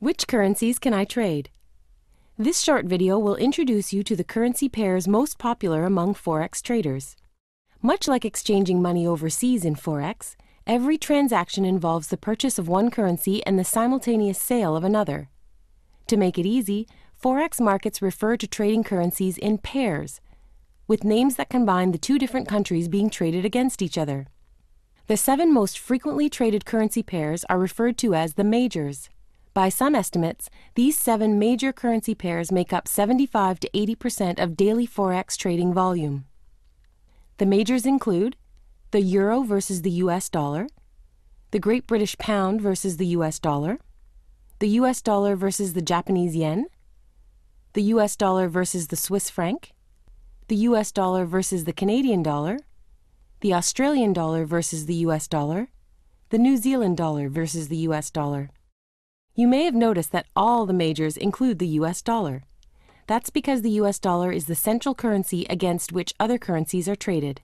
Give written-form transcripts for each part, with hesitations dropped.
Which currencies can I trade? This short video will introduce you to the currency pairs most popular among Forex traders. Much like exchanging money overseas in Forex, every transaction involves the purchase of one currency and the simultaneous sale of another. To make it easy, Forex markets refer to trading currencies in pairs, with names that combine the two different countries being traded against each other. The 7 most frequently traded currency pairs are referred to as the majors. By some estimates, these 7 major currency pairs make up 75 to 80% of daily Forex trading volume. The majors include the euro versus the US dollar, the Great British pound versus the US dollar, the US dollar versus the Japanese yen, the US dollar versus the Swiss franc, the US dollar versus the Canadian dollar, the Australian dollar versus the US dollar, the New Zealand dollar versus the US dollar. You may have noticed that all the majors include the US dollar. That's because the US dollar is the central currency against which other currencies are traded.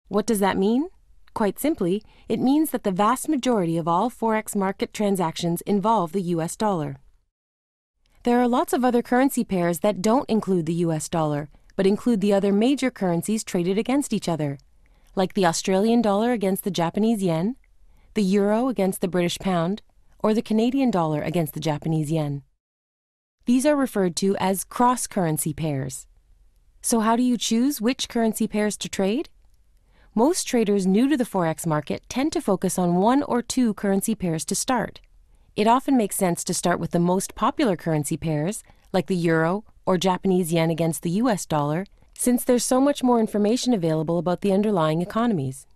What does that mean? Quite simply, it means that the vast majority of all Forex market transactions involve the US dollar. There are lots of other currency pairs that don't include the US dollar, but include the other major currencies traded against each other, like the Australian dollar against the Japanese yen, the euro against the British pound, or the Canadian dollar against the Japanese yen. These are referred to as cross-currency pairs. So how do you choose which currency pairs to trade? Most traders new to the Forex market tend to focus on 1 or 2 currency pairs to start. It often makes sense to start with the most popular currency pairs, like the euro or Japanese yen against the US dollar, since there's so much more information available about the underlying economies.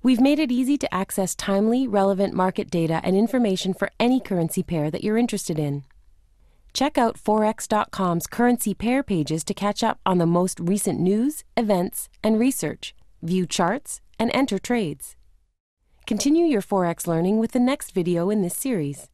We've made it easy to access timely, relevant market data and information for any currency pair that you're interested in. Check out Forex.com's currency pair pages to catch up on the most recent news, events, and research, view charts, and enter trades. Continue your Forex learning with the next video in this series.